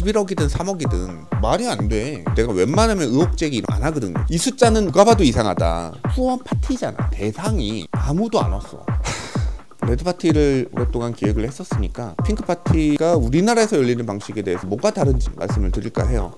11억이든 3억이든 말이 안 돼. 내가 웬만하면 의혹 제기 안 하거든요. 이 숫자는 누가 봐도 이상하다. 후원 파티잖아. 대상이 아무도 안 왔어. 레드 파티를 오랫동안 기획을 했었으니까 핑크 파티가 우리나라에서 열리는 방식에 대해서 뭐가 다른지 말씀을 드릴까 해요.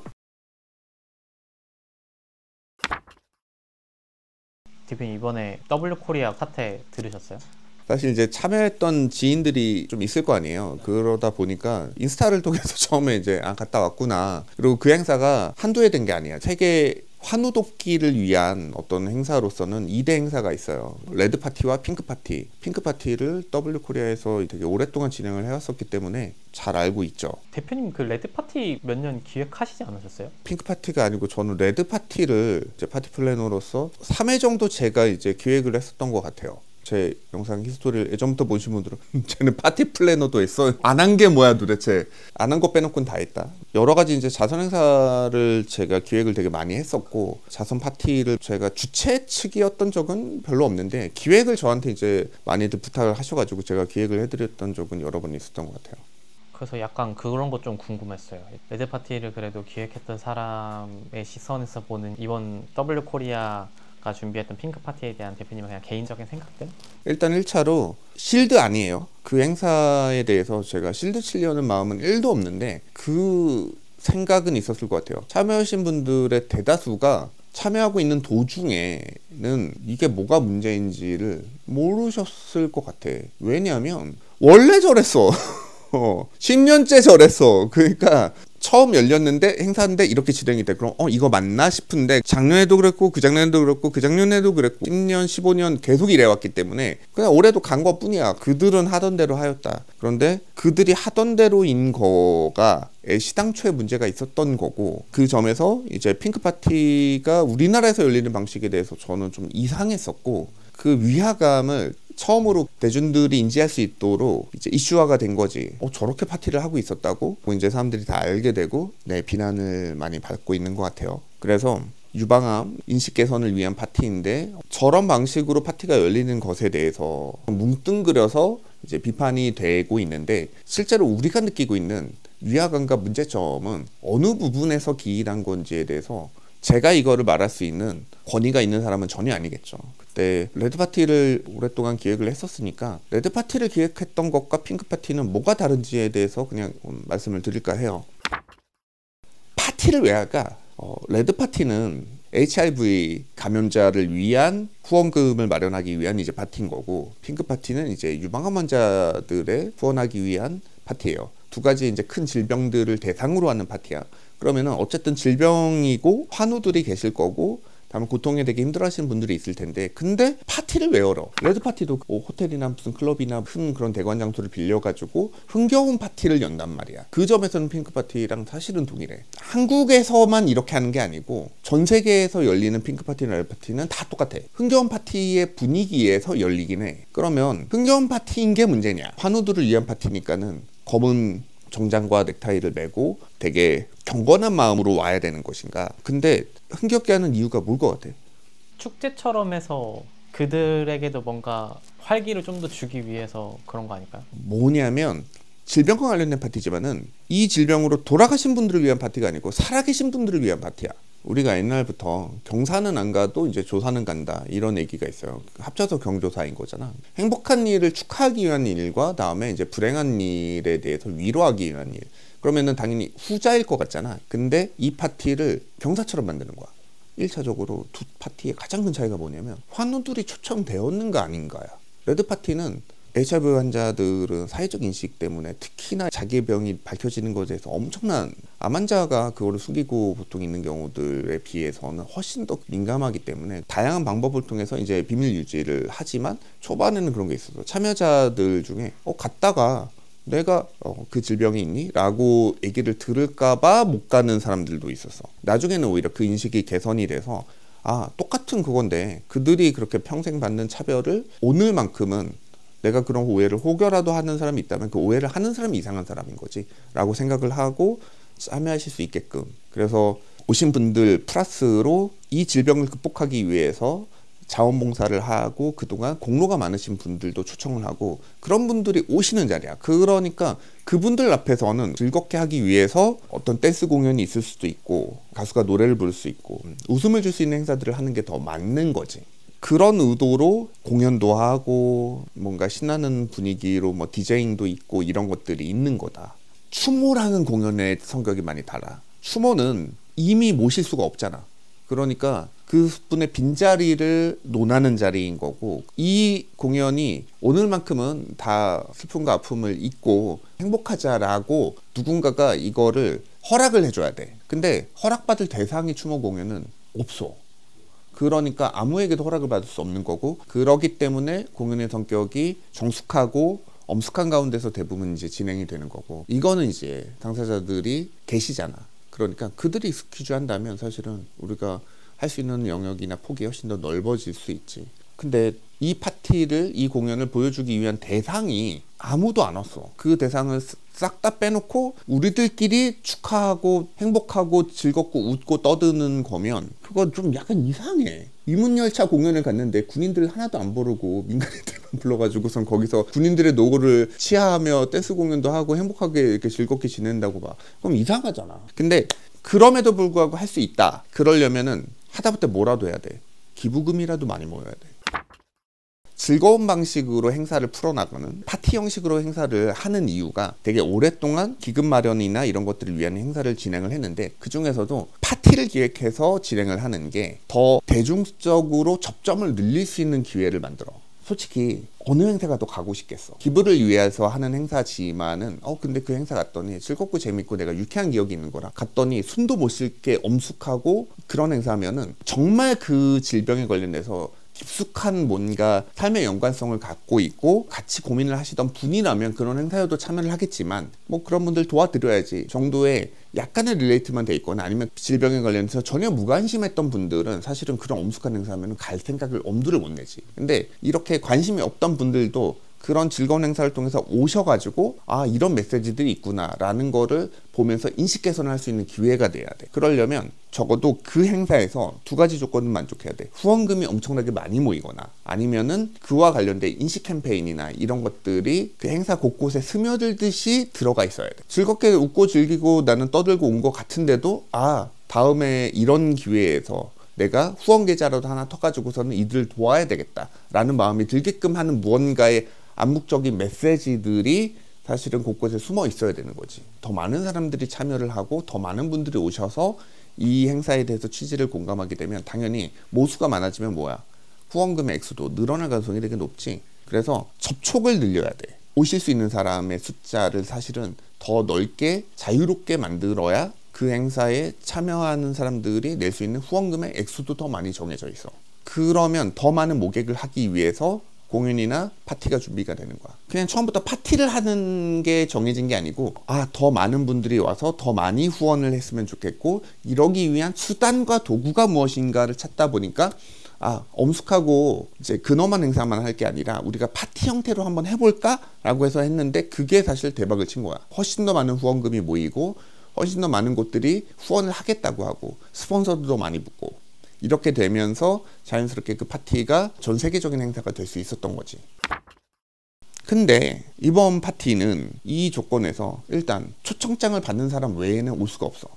대표님 이번에 W코리아 사태 들으셨어요? 사실 이제 참여했던 지인들이 좀 있을 거 아니에요. 그러다 보니까 인스타를 통해서 처음에 이제 갔다 왔구나. 그리고 그 행사가 한두 해 된 게 아니야. 세계 환우 돕기를 위한 어떤 행사로서는 2대 행사가 있어요. 레드 파티와 핑크 파티. 핑크 파티를 W코리아에서 되게 오랫동안 진행을 해왔었기 때문에 잘 알고 있죠. 대표님 그 레드 파티 몇 년 기획하시지 않으셨어요? 핑크 파티가 아니고 저는 레드 파티를 이제 파티 플래너로서 3회 정도 제가 이제 기획을 했었던 것 같아요. 제 영상 히스토리를 예전부터 보신 분들은 쟤는 파티 플래너도 했어. 안 한 게 뭐야 도대체. 안 한 거 빼놓고는 다 했다. 여러 가지 이제 자선 행사를 제가 기획을 되게 많이 했었고 자선 파티를 제가 주최 측이었던 적은 별로 없는데 기획을 저한테 이제 많이들 부탁을 하셔가지고 제가 기획을 해드렸던 적은 여러 번 있었던 것 같아요. 그래서 약간 그런 거 좀 궁금했어요. 레드 파티를 그래도 기획했던 사람의 시선에서 보는 이번 W코리아가 준비했던 핑크 파티에 대한 대표님의 그냥 개인적인 생각들? 일단 1차로 실드 아니에요. 그 행사에 대해서 제가 실드 치려는 마음은 1도 없는데 그 생각은 있었을 것 같아요. 참여하신 분들의 대다수가 참여하고 있는 도중에는 이게 뭐가 문제인지를 모르셨을 것 같아. 왜냐하면 원래 저랬어. 10년째 저랬어. 그러니까 처음 열렸는데 행사인데 이렇게 진행이 돼. 그럼 이거 맞나 싶은데 작년에도 그랬고 그 작년에도 그랬고 그 작년에도 그랬고 10년 15년 계속 이래왔기 때문에 그냥 올해도 간 것뿐이야. 그들은 하던 대로 하였다. 그런데 그들이 하던 대로인 거가 시당초에 문제가 있었던 거고 그 점에서 이제 핑크 파티가 우리나라에서 열리는 방식에 대해서 저는 좀 이상했었고 그 위화감을 처음으로 대중들이 인지할 수 있도록 이제 이슈화가 된 거지. 저렇게 파티를 하고 있었다고? 이제 사람들이 다 알게 되고 비난을 많이 받고 있는 것 같아요. 그래서 유방암 인식 개선을 위한 파티인데 저런 방식으로 파티가 열리는 것에 대해서 뭉뚱그려서 이제 비판이 되고 있는데 실제로 우리가 느끼고 있는 위화감과 문제점은 어느 부분에서 기인한 건지에 대해서 제가 이거를 말할 수 있는 권위가 있는 사람은 전혀 아니겠죠. 그때 레드 파티를 오랫동안 기획을 했었으니까 레드 파티를 기획했던 것과 핑크 파티는 뭐가 다른지에 대해서 그냥 말씀을 드릴까 해요. 파티를 왜 할까? 레드 파티는 HIV 감염자를 위한 후원금을 마련하기 위한 이제 파티인 거고 핑크 파티는 이제 유방암 환자들의 후원하기 위한 파티예요. 두 가지 이제 큰 질병들을 대상으로 하는 파티야. 그러면은 어쨌든 질병이고 환우들이 계실 거고 다음에 고통에 되게 힘들어하시는 분들이 있을 텐데 근데 파티를 왜 열어? 레드 파티도 호텔이나 무슨 클럽이나 큰 그런 대관 장소를 빌려가지고 흥겨운 파티를 연단 말이야. 그 점에서는 핑크 파티랑 사실은 동일해. 한국에서만 이렇게 하는 게 아니고 전 세계에서 열리는 핑크 파티나 레드 파티는 다 똑같아. 흥겨운 파티의 분위기에서 열리긴 해. 그러면 흥겨운 파티인 게 문제냐? 환우들을 위한 파티니까는 검은 정장과 넥타이를 메고 되게 경건한 마음으로 와야 되는 것인가? 근데 흥겹게 하는 이유가 뭘 것 같아? 축제처럼 해서 그들에게도 뭔가 활기를 좀 더 주기 위해서 그런 거 아닐까요? 뭐냐면 질병과 관련된 파티지만은 이 질병으로 돌아가신 분들을 위한 파티가 아니고 살아계신 분들을 위한 파티야. 우리가 옛날부터 경사는 안 가도 이제 조사는 간다 이런 얘기가 있어요. 합쳐서 경조사인 거잖아. 행복한 일을 축하하기 위한 일과 다음에 이제 불행한 일에 대해서 위로하기 위한 일. 그러면은 당연히 후자일 것 같잖아. 근데 이 파티를 경사처럼 만드는 거야. 1차적으로 두 파티의 가장 큰 차이가 뭐냐면 환우들이 초청되었는가 아닌가야. 레드 파티는 HIV 환자들은 사회적 인식 때문에 특히나 자기의 병이 밝혀지는 것에 대해서 엄청난 암 환자가 그거를 숙이고 보통 있는 경우들에 비해서는 훨씬 더 민감하기 때문에 다양한 방법을 통해서 이제 비밀 유지를 하지만 초반에는 그런 게 있었어. 참여자들 중에 갔다가 내가 그 질병이 있니? 라고 얘기를 들을까봐 못 가는 사람들도 있었어. 나중에는 오히려 그 인식이 개선이 돼서 똑같은 그건데 그들이 그렇게 평생 받는 차별을 오늘만큼은 내가 그런 오해를 혹여라도 하는 사람이 있다면 그 오해를 하는 사람이 이상한 사람인 거지 라고 생각을 하고 참여하실 수 있게끔. 그래서 오신 분들 플러스로 이 질병을 극복하기 위해서 자원봉사를 하고 그동안 공로가 많으신 분들도 초청을 하고 그런 분들이 오시는 자리야. 그러니까 그분들 앞에서는 즐겁게 하기 위해서 어떤 댄스 공연이 있을 수도 있고 가수가 노래를 부를 수 있고 웃음을 줄 수 있는 행사들을 하는 게 더 맞는 거지. 그런 의도로 공연도 하고 뭔가 신나는 분위기로 뭐 디제잉도 있고 이런 것들이 있는 거다. 추모라는 공연의 성격이 많이 달라. 추모는 이미 모실 수가 없잖아. 그러니까 그분의 빈자리를 논하는 자리인 거고 이 공연이 오늘만큼은 다 슬픔과 아픔을 잊고 행복하자라고 누군가가 이거를 허락을 해줘야 돼. 근데 허락받을 대상이 추모 공연은 없어. 그러니까 아무에게도 허락을 받을 수 없는 거고 그러기 때문에 공연의 성격이 정숙하고 엄숙한 가운데서 대부분 이제 진행이 되는 거고 이거는 이제 당사자들이 계시잖아. 그러니까 그들이 익스큐즈 한다면 사실은 우리가 할 수 있는 영역이나 폭이 훨씬 더 넓어질 수 있지. 근데 이 파티를 이 공연을 보여주기 위한 대상이 아무도 안 왔어. 그 대상을 싹 다 빼놓고 우리들끼리 축하하고 행복하고 즐겁고 웃고 떠드는 거면 그건 좀 약간 이상해. 위문열차 공연을 갔는데 군인들 하나도 안 부르고 민간인들만 불러가지고선 거기서 군인들의 노고를 치하하며 댄스 공연도 하고 행복하게 이렇게 즐겁게 지낸다고 봐. 그럼 이상하잖아. 근데 그럼에도 불구하고 할 수 있다. 그러려면은 하다못해 뭐라도 해야 돼. 기부금이라도 많이 모여야 돼. 즐거운 방식으로 행사를 풀어나가는 파티 형식으로 행사를 하는 이유가 되게 오랫동안 기금 마련이나 이런 것들을 위한 행사를 진행을 했는데 그 중에서도 파티를 기획해서 진행을 하는 게 더 대중적으로 접점을 늘릴 수 있는 기회를 만들어. 솔직히 어느 행사가 더 가고 싶겠어. 기부를 위해서 하는 행사지만은 근데 그 행사 갔더니 즐겁고 재밌고 내가 유쾌한 기억이 있는 거라 갔더니 숨도 못 쉴 게 엄숙하고 그런 행사면은 정말 그 질병에 관련돼서 깊숙한 뭔가 삶의 연관성을 갖고 있고 같이 고민을 하시던 분이라면 그런 행사여도 참여를 하겠지만 뭐 그런 분들 도와드려야지 정도의 약간의 릴레이트만 돼 있거나 아니면 질병에 관련해서 전혀 무관심했던 분들은 사실은 그런 엄숙한 행사하면 갈 생각을 엄두를 못 내지. 근데 이렇게 관심이 없던 분들도 그런 즐거운 행사를 통해서 오셔가지고 이런 메시지들이 있구나 라는 거를 보면서 인식 개선을 할 수 있는 기회가 돼야 돼. 그러려면 적어도 그 행사에서 두 가지 조건은 만족해야 돼. 후원금이 엄청나게 많이 모이거나 아니면은 그와 관련된 인식 캠페인이나 이런 것들이 그 행사 곳곳에 스며들듯이 들어가 있어야 돼. 즐겁게 웃고 즐기고 나는 떠들고 온 것 같은데도 다음에 이런 기회에서 내가 후원 계좌라도 하나 터가지고서는 이들을 도와야 되겠다라는 마음이 들게끔 하는 무언가의 암묵적인 메시지들이 사실은 곳곳에 숨어 있어야 되는 거지. 더 많은 사람들이 참여를 하고 더 많은 분들이 오셔서 이 행사에 대해서 취지를 공감하게 되면 당연히 모수가 많아지면 후원금의 액수도 늘어날 가능성이 되게 높지. 그래서 접촉을 늘려야 돼. 오실 수 있는 사람의 숫자를 사실은 더 넓게 자유롭게 만들어야 그 행사에 참여하는 사람들이 낼 수 있는 후원금의 액수도 더 많이 정해져 있어. 그러면 더 많은 모객을 하기 위해서 공연이나 파티가 준비가 되는 거야. 그냥 처음부터 파티를 하는 게 정해진 게 아니고 더 많은 분들이 와서 더 많이 후원을 했으면 좋겠고 이러기 위한 수단과 도구가 무엇인가를 찾다 보니까 엄숙하고 이제 근엄한 행사만 할 게 아니라 우리가 파티 형태로 한번 해볼까? 라고 해서 했는데 그게 사실 대박을 친 거야. 훨씬 더 많은 후원금이 모이고 훨씬 더 많은 곳들이 후원을 하겠다고 하고 스폰서도 많이 붙고 이렇게 되면서 자연스럽게 그 파티가 전 세계적인 행사가 될 수 있었던 거지. 근데 이번 파티는 이 조건에서 일단 초청장을 받는 사람 외에는 올 수가 없어.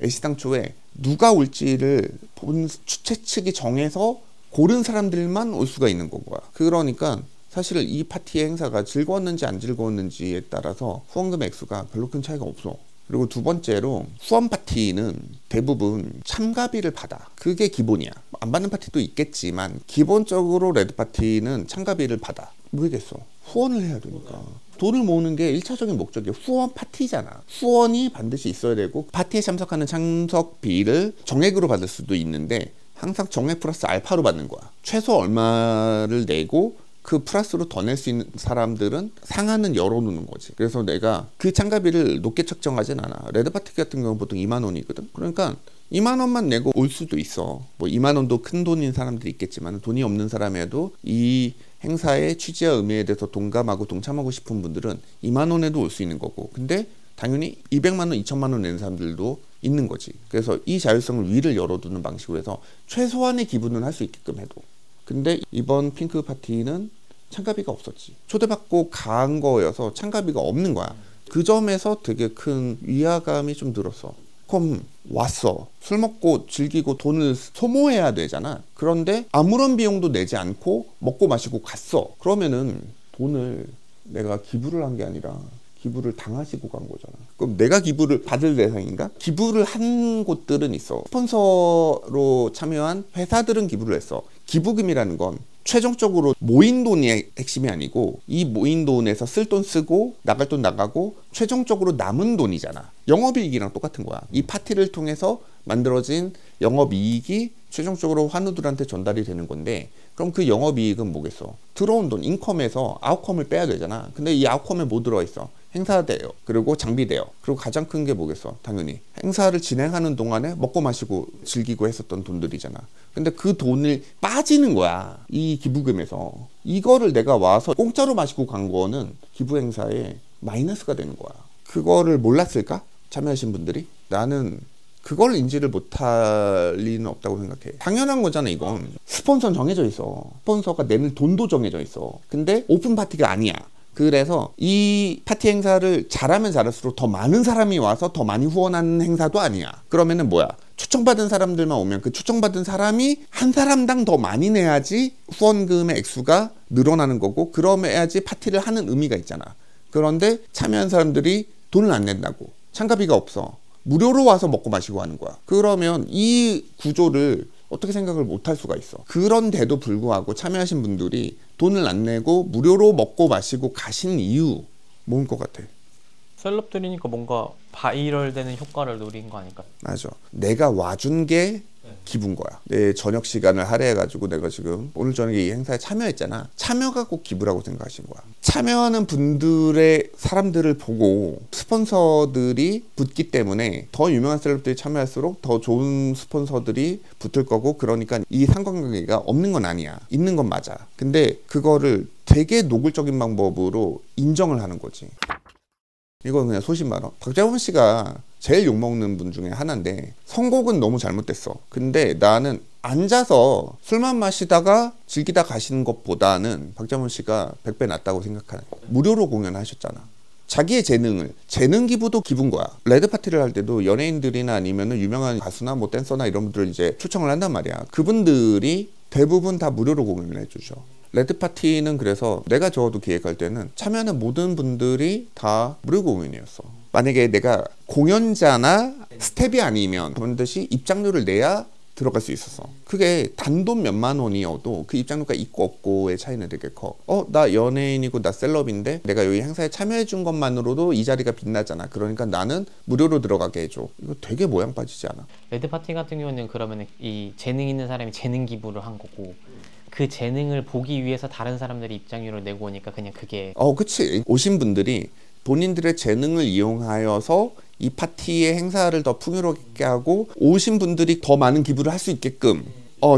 애시당초에 누가 올지를 본 주최 측이 정해서 고른 사람들만 올 수가 있는 건 거야. 그러니까 사실 이 파티의 행사가 즐거웠는지 안 즐거웠는지에 따라서 후원금 액수가 별로 큰 차이가 없어. 그리고 두 번째로 후원 파티는 대부분 참가비를 받아. 그게 기본이야. 안 받는 파티도 있겠지만 기본적으로 레드 파티는 참가비를 받아. 모르겠어. 후원을 해야 되니까. 돈을 모으는 게 1차적인 목적이야. 후원 파티잖아. 후원이 반드시 있어야 되고 파티에 참석하는 참석비를 정액으로 받을 수도 있는데 항상 정액 플러스 알파로 받는 거야. 최소 얼마를 내고 그 플러스로 더 낼 수 있는 사람들은 상한은 열어놓는 거지. 그래서 내가 그 참가비를 높게 책정하진 않아. 레드파티 같은 경우는 보통 2만 원이거든. 그러니까 2만 원만 내고 올 수도 있어. 뭐 2만 원도 큰 돈인 사람들이 있겠지만 돈이 없는 사람에도 이 행사의 취지와 의미에 대해서 동감하고 동참하고 싶은 분들은 2만 원에도 올 수 있는 거고. 근데 당연히 200만 원, 2천만 원 내는 사람들도 있는 거지. 그래서 이 자율성을 위를 열어두는 방식으로 해서 최소한의 기부는 할 수 있게끔 해도. 근데 이번 핑크 파티는 참가비가 없었지. 초대받고 간 거여서 참가비가 없는 거야. 그 점에서 되게 큰 위화감이 좀 들었어. 그럼 왔어. 술 먹고 즐기고 돈을 소모해야 되잖아. 그런데 아무런 비용도 내지 않고 먹고 마시고 갔어. 그러면은 돈을 내가 기부를 한 게 아니라 기부를 당하시고 간 거잖아. 그럼 내가 기부를 받을 대상인가? 기부를 한 곳들은 있어. 스폰서로 참여한 회사들은 기부를 했어. 기부금이라는 건 최종적으로 모인 돈이 핵심이 아니고 이 모인 돈에서 쓸 돈 쓰고 나갈 돈 나가고 최종적으로 남은 돈이잖아. 영업이익이랑 똑같은 거야. 이 파티를 통해서 만들어진 영업이익이 최종적으로 환우들한테 전달이 되는 건데, 그럼 그 영업이익은 뭐겠어? 들어온 돈, 인컴에서 아웃컴을 빼야 되잖아. 근데 이 아웃컴에 뭐 들어있어? 행사대요. 그리고 장비대요. 그리고 가장 큰 게 뭐겠어? 당연히 행사를 진행하는 동안에 먹고 마시고 즐기고 했었던 돈들이잖아. 근데 그 돈을 빠지는 거야, 이 기부금에서. 이거를 내가 와서 공짜로 마시고 간 거는 기부 행사에 마이너스가 되는 거야. 그거를 몰랐을까? 참여하신 분들이? 나는 그걸 인지를 못할 리는 없다고 생각해. 당연한 거잖아. 이건 스폰서는 정해져 있어. 스폰서가 내는 돈도 정해져 있어. 근데 오픈 파티가 아니야. 그래서 이 파티 행사를 잘하면 잘할수록 더 많은 사람이 와서 더 많이 후원하는 행사도 아니야. 그러면은 뭐야? 초청받은 사람들만 오면 그 초청받은 사람이 한 사람당 더 많이 내야지 후원금의 액수가 늘어나는 거고, 그러면야지 파티를 하는 의미가 있잖아. 그런데 참여한 사람들이 돈을 안 낸다고, 참가비가 없어, 무료로 와서 먹고 마시고 하는 거야. 그러면 이 구조를 어떻게 생각을 못 할 수가 있어. 그런데도 불구하고 참여하신 분들이 돈을 안 내고 무료로 먹고 마시고 가신 이유 뭔 것 같아? 셀럽들이니까 뭔가 바이럴 되는 효과를 노린 거 아닐까? 맞아. 내가 와준 게 기부인 거야. 내 저녁 시간을 할애해가지고 내가 지금 오늘 저녁에 이 행사에 참여했잖아. 참여가 꼭 기부라고 생각하신 거야. 참여하는 분들의 사람들을 보고 스폰서들이 붙기 때문에 더 유명한 셀럽들이 참여할수록 더 좋은 스폰서들이 붙을 거고, 그러니까 이 상관관계가 없는 건 아니야. 있는 건 맞아. 근데 그거를 되게 노골적인 방법으로 인정을 하는 거지. 이건 그냥 소신발언. 박재범 씨가 제일 욕먹는 분 중에 하나인데, 선곡은 너무 잘못됐어. 근데 나는 앉아서 술만 마시다가 즐기다 가시는 것보다는 박재범 씨가 100배 낫다고 생각하는 거야. 무료로 공연하셨잖아. 자기의 재능 기부도 기부인 거야. 레드 파티를 할 때도 연예인들이나 아니면은 유명한 가수나 뭐 댄서나 이런 분들을 이제 초청을 한단 말이야. 그분들이 대부분 다 무료로 공연을 해주죠. 레드 파티는 그래서 내가 적어도 기획할 때는 참여하는 모든 분들이 다 무료 공연이었어. 만약에 내가 공연자나 스텝이 아니면 반드시 입장료를 내야 들어갈 수 있었어. 그게 단돈 몇만 원이어도 그 입장료가 있고 없고의 차이는 되게 커. 나 연예인이고 나 셀럽인데 내가 여기 행사에 참여해 준 것만으로도 이 자리가 빛나잖아. 그러니까 나는 무료로 들어가게 해줘. 이거 되게 모양 빠지지 않아? 레드 파티 같은 경우는 그러면 이 재능 있는 사람이 재능 기부를 한 거고, 그 재능을 보기 위해서 다른 사람들이 입장료를 내고 오니까 그냥 그게 그치. 오신 분들이 본인들의 재능을 이용하여서 이 파티의 행사를 더 풍요롭게 하고 오신 분들이 더 많은 기부를 할 수 있게끔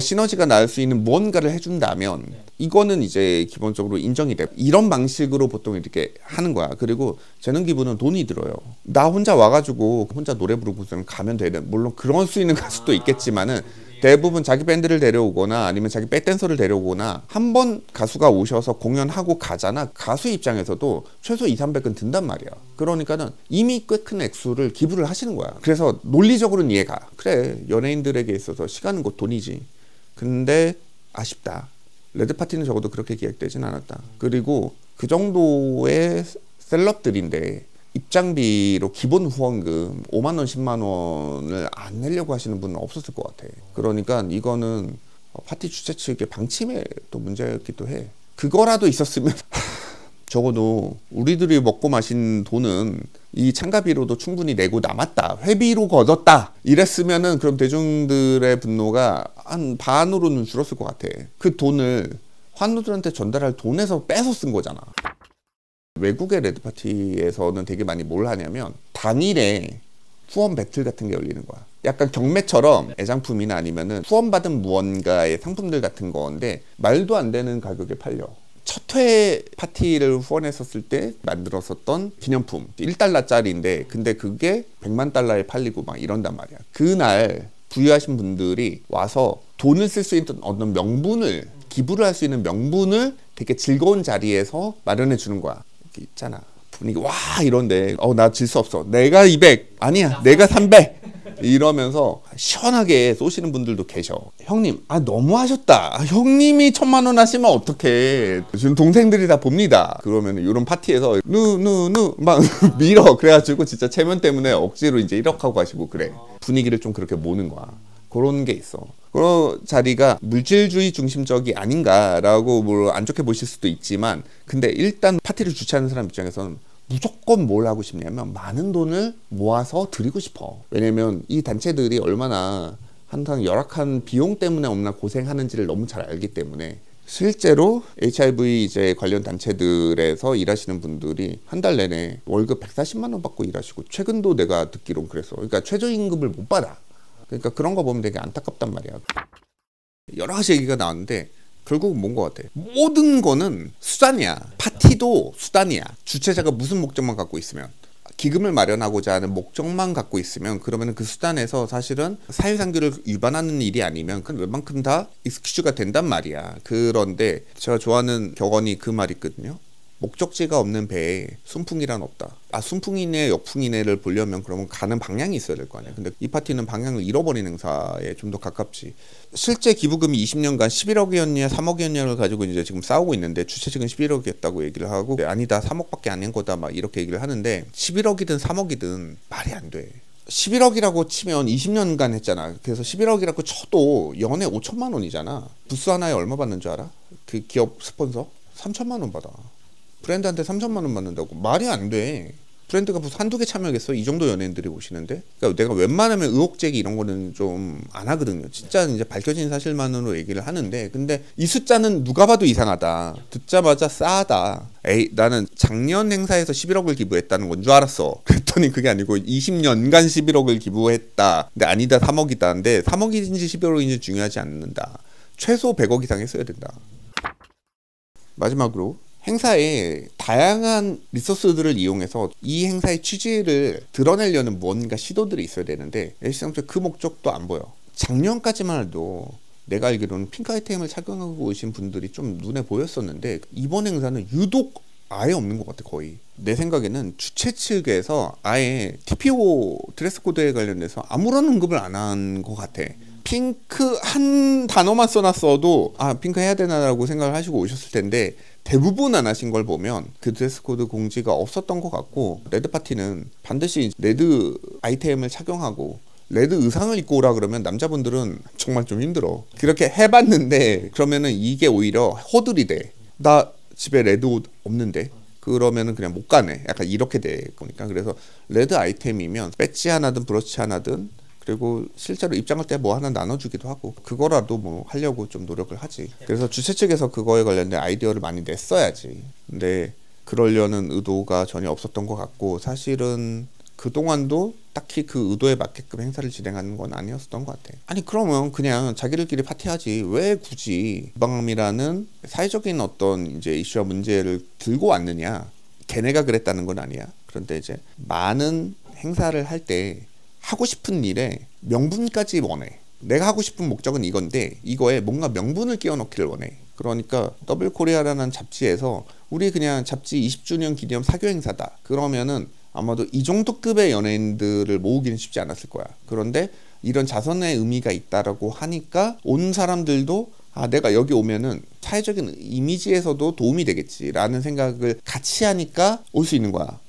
시너지가 날 수 있는 무언가를 해준다면 이거는 이제 기본적으로 인정이 돼. 이런 방식으로 보통 이렇게 하는 거야. 그리고 재능 기부는 돈이 들어요. 나 혼자 와가지고 혼자 노래 부르고 가면 되는, 물론 그럴 수 있는 가수도 있겠지만은 대부분 자기 밴드를 데려오거나 아니면 자기 백댄서를 데려오거나 한 번 가수가 오셔서 공연하고 가잖아. 가수 입장에서도 최소 200~300은 든단 말이야. 그러니까는 이미 꽤 큰 액수를 기부를 하시는 거야. 그래서 논리적으로는 이해가. 그래, 연예인들에게 있어서 시간은 곧 돈이지. 근데 아쉽다. 레드파티는 적어도 그렇게 기획되진 않았다. 그리고 그 정도의 셀럽들인데 입장비로 기본 후원금 5만 원, 10만 원을 안 내려고 하시는 분은 없었을 것 같아. 그러니까 이거는 파티 주최 측의 방침에 또 문제였기도 해. 그거라도 있었으면 적어도 우리들이 먹고 마신 돈은 이 참가비로도 충분히 내고 남았다, 회비로 거뒀다 이랬으면은 그럼 대중들의 분노가 한 반으로는 줄었을 것 같아. 그 돈을 환우들한테 전달할 돈에서 빼서 쓴 거잖아. 외국의 레드파티에서는 되게 많이 뭘 하냐면 당일에 후원 배틀 같은 게 열리는 거야. 약간 경매처럼 애장품이나 아니면은 후원받은 무언가의 상품들 같은 건데 말도 안 되는 가격에 팔려. 첫 회 파티를 후원했었을 때 만들었었던 기념품 $1짜리인데 근데 그게 $1,000,000에 팔리고 막 이런단 말이야. 그날 부유하신 분들이 와서 돈을 쓸 수 있는 어떤 명분을, 기부를 할 수 있는 명분을 되게 즐거운 자리에서 마련해 주는 거야. 이렇게 있잖아. 분위기 와 이런데 나 질 수 없어. 내가 200 아니야. 내가 300 이러면서 시원하게 쏘시는 분들도 계셔. 형님 너무 하셨다. 형님이 1000만 원 하시면 어떡해. 지금 동생들이 다 봅니다. 그러면 이런 파티에서 누 막 밀어. 그래가지고 진짜 체면 때문에 억지로 이제 1억 하고 가시고 그래. 분위기를 좀 그렇게 모는 거야. 그런 게 있어. 그런 자리가 물질주의 중심적이 아닌가라고 뭐 안 좋게 보실 수도 있지만, 근데 일단 파티를 주최하는 사람 입장에서는 무조건 뭘 하고 싶냐면 많은 돈을 모아서 드리고 싶어. 왜냐면 이 단체들이 얼마나 항상 열악한 비용 때문에 얼마나 고생하는지를 너무 잘 알기 때문에. 실제로 HIV 이제 관련 단체들에서 일하시는 분들이 한 달 내내 월급 140만 원 받고 일하시고, 최근도 내가 듣기론 그랬어. 그러니까 최저임금을 못 받아. 그러니까 그런 거 보면 되게 안타깝단 말이야. 여러 가지 얘기가 나왔는데 결국은 뭔 것 같아. 모든 거는 수단이야. 파티도 수단이야. 주최자가 무슨 목적만 갖고 있으면, 기금을 마련하고자 하는 목적만 갖고 있으면, 그러면 그 수단에서 사실은 사회상규를 위반하는 일이 아니면 그건 웬만큼 다 익스큐즈가 된단 말이야. 그런데 제가 좋아하는 격언이 그 말이 있거든요. 목적지가 없는 배에 순풍이란 없다. 순풍이네 역풍이네를 보려면 그러면 가는 방향이 있어야 될 거 아니야. 근데 이 파티는 방향을 잃어버린 행사에 좀 더 가깝지. 실제 기부금이 20년간 11억이었냐 3억이었냐를 가지고 이제 지금 싸우고 있는데, 주최 측은 11억이었다고 얘기를 하고, 아니다 3억밖에 안 한 거다 막 이렇게 얘기를 하는데, 11억이든 3억이든 말이 안 돼. 11억이라고 치면 20년간 했잖아. 그래서 11억이라고 쳐도 연에 5천만 원이잖아. 부스 하나에 얼마 받는 줄 알아? 그 기업 스폰서 3천만 원 받아. 브랜드한테 3천만 원 받는다고? 말이 안 돼. 브랜드가 무슨 한두 개 참여하겠어? 이 정도 연예인들이 오시는데. 그러니까 내가 웬만하면 의혹 제기 이런 거는 좀 안 하거든요. 진짜 이제 밝혀진 사실만으로 얘기를 하는데, 근데 이 숫자는 누가 봐도 이상하다. 듣자마자 싸다. 에이, 나는 작년 행사에서 11억을 기부했다는 건 줄 알았어. 그랬더니 그게 아니고 20년간 11억을 기부했다. 근데 아니다 3억이다. 근데 3억인지 11억인지 중요하지 않는다. 최소 100억 이상 했어야 된다. 마지막으로 행사에 다양한 리소스들을 이용해서 이 행사의 취지를 드러내려는 뭔가 시도들이 있어야 되는데, LC상처 그 목적도 안 보여. 작년까지만 해도 내가 알기로는 핑크 아이템을 착용하고 오신 분들이 좀 눈에 보였었는데, 이번 행사는 유독 아예 없는 것 같아. 거의 내 생각에는 주최 측에서 아예 TPO 드레스 코드에 관련해서 아무런 언급을 안 한 것 같아. 핑크 한 단어만 써놨어도 핑크 해야 되나라고 생각을 하시고 오셨을 텐데, 대부분 안 하신 걸 보면 그 드레스 코드 공지가 없었던 것 같고, 레드 파티는 반드시 레드 아이템을 착용하고 레드 의상을 입고 오라 그러면 남자분들은 정말 좀 힘들어. 그렇게 해봤는데 그러면은 이게 오히려 허들이 돼. 나 집에 레드 옷 없는데 그러면은 그냥 못 가네. 약간 이렇게 될 거니까. 그래서 레드 아이템이면 배지 하나든 브러쉬 하나든, 그리고 실제로 입장할 때 뭐 하나 나눠주기도 하고, 그거라도 뭐 하려고 좀 노력을 하지. 그래서 주최 측에서 그거에 관련된 아이디어를 많이 냈어야지. 근데 그러려는 의도가 전혀 없었던 것 같고, 사실은 그동안도 딱히 그 의도에 맞게끔 행사를 진행하는 건 아니었던 것 같아. 아니 그러면 그냥 자기들끼리 파티하지 왜 굳이 무방함이라는 사회적인 어떤 이제 이슈와 문제를 들고 왔느냐. 걔네가 그랬다는 건 아니야. 그런데 이제 많은 행사를 할 때 하고 싶은 일에 명분까지 원해. 내가 하고 싶은 목적은 이건데 이거에 뭔가 명분을 끼워 넣기를 원해. 그러니까 더블코리아라는 잡지에서 우리 그냥 잡지 20주년 기념 사교 행사다. 그러면은 아마도 이 정도 급의 연예인들을 모으기는 쉽지 않았을 거야. 그런데 이런 자선의 의미가 있다라고 하니까 온 사람들도 내가 여기 오면은 사회적인 이미지에서도 도움이 되겠지라는 생각을 같이 하니까 올 수 있는 거야.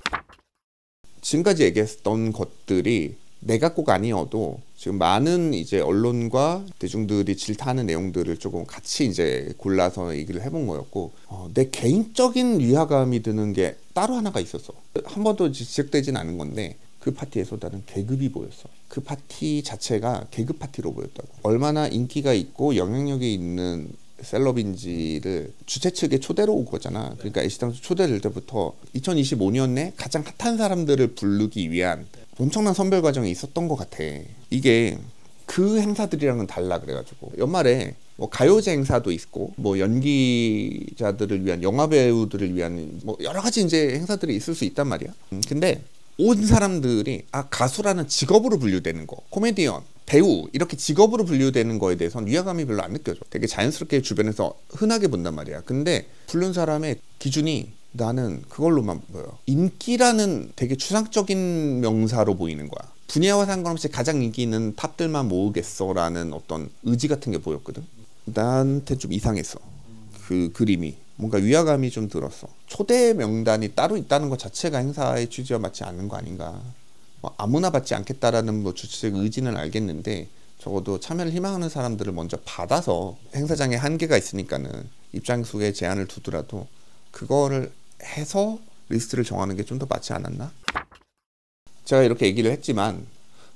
지금까지 얘기했던 것들이 내가 꼭 아니어도 지금 많은 이제 언론과 대중들이 질타하는 내용들을 조금 같이 이제 골라서 얘기를 해본 거였고, 내 개인적인 위화감이 드는 게 따로 하나가 있었어. 한 번도 지적되진 않은 건데, 그 파티에서 나는 계급이 보였어. 그 파티 자체가 계급 파티로 보였다고. 얼마나 인기가 있고 영향력이 있는 셀럽인지를 주최 측에 초대로 온 거잖아. 그러니까 애시당초 초대될 때부터 2025년에 가장 핫한 사람들을 부르기 위한 엄청난 선별 과정이 있었던 것 같아. 이게 그 행사들이랑은 달라. 그래가지고 연말에 뭐 가요제 행사도 있고, 뭐 연기자들을 위한, 영화 배우들을 위한 뭐 여러 가지 이제 행사들이 있을 수 있단 말이야. 근데 온 사람들이 가수라는 직업으로 분류되는 거, 코미디언, 배우 이렇게 직업으로 분류되는 거에 대해서는 위화감이 별로 안 느껴져. 되게 자연스럽게 주변에서 흔하게 본단 말이야. 근데 부른 사람의 기준이 나는 그걸로만 보여. 인기라는 되게 추상적인 명사로 보이는 거야. 분야와 상관없이 가장 인기 있는 탑들만 모으겠어라는 어떤 의지 같은 게 보였거든. 나한테 좀 이상했어. 그 그림이 뭔가 위화감이 좀 들었어. 초대 명단이 따로 있다는 것 자체가 행사의 취지와 맞지 않는 거 아닌가. 뭐 아무나 받지 않겠다라는 뭐 주최 의지는 알겠는데 적어도 참여를 희망하는 사람들을 먼저 받아서 행사장에 한계가 있으니까는 입장수에 제한을 두더라도 그거를 해서 리스트를 정하는 게 좀 더 맞지 않았나? 제가 이렇게 얘기를 했지만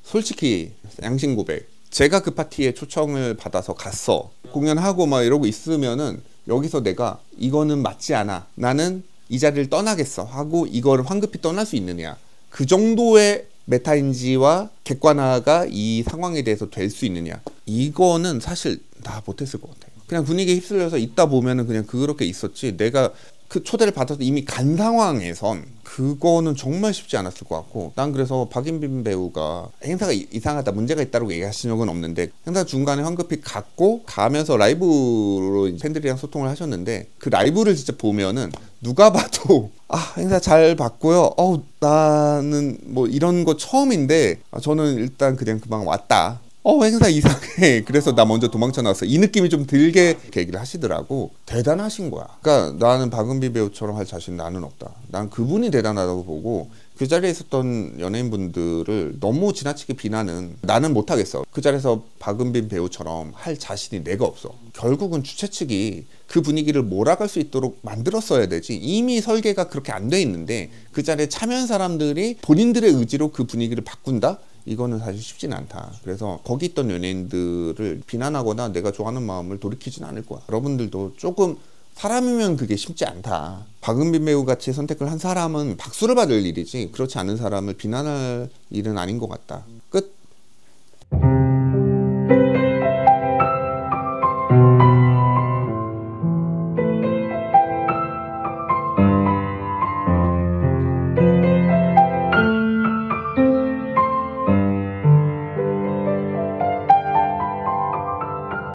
솔직히 양심 고백, 제가 그 파티에 초청을 받아서 갔어. 공연하고 막 이러고 있으면은 여기서 내가 이거는 맞지 않아, 나는 이 자리를 떠나겠어 하고 이거를 황급히 떠날 수 있느냐, 그 정도의 메타인지와 객관화가 이 상황에 대해서 될 수 있느냐, 이거는 사실 나 못했을 것 같아요. 그냥 분위기에 휩쓸려서 있다 보면은 그냥 그렇게 있었지, 내가 그 초대를 받아서 이미 간 상황에선 그거는 정말 쉽지 않았을 것 같고, 난 그래서 박인빈 배우가 행사가 이상하다, 문제가 있다고 얘기하신 적은 없는데 행사 중간에 황급히 갔고 가면서 라이브로 팬들이랑 소통을 하셨는데 그 라이브를 진짜 보면은 누가 봐도 아, 행사 잘 봤고요. 나는 뭐 이런 거 처음인데 저는 일단 그냥 그만 왔다. 행사 이상해. 그래서 나 먼저 도망쳐 나왔어. 이 느낌이 좀 들게 얘기를 하시더라고. 대단하신 거야. 그러니까 나는 박은비 배우처럼 할 자신 나는 없다. 난 그분이 대단하다고 보고, 그 자리에 있었던 연예인분들을 너무 지나치게 비난은 나는 못하겠어. 그 자리에서 박은빈 배우처럼 할 자신이 내가 없어. 결국은 주최 측이 그 분위기를 몰아갈 수 있도록 만들었어야 되지. 이미 설계가 그렇게 안 돼 있는데 그 자리에 참여한 사람들이 본인들의 의지로 그 분위기를 바꾼다? 이거는 사실 쉽진 않다. 그래서 거기 있던 연예인들을 비난하거나 내가 좋아하는 마음을 돌이키진 않을 거야. 여러분들도 조금 사람이면 그게 쉽지 않다. 박은빈 배우 같이 선택을 한 사람은 박수를 받을 일이지 그렇지 않은 사람을 비난할 일은 아닌 것 같다. 끝.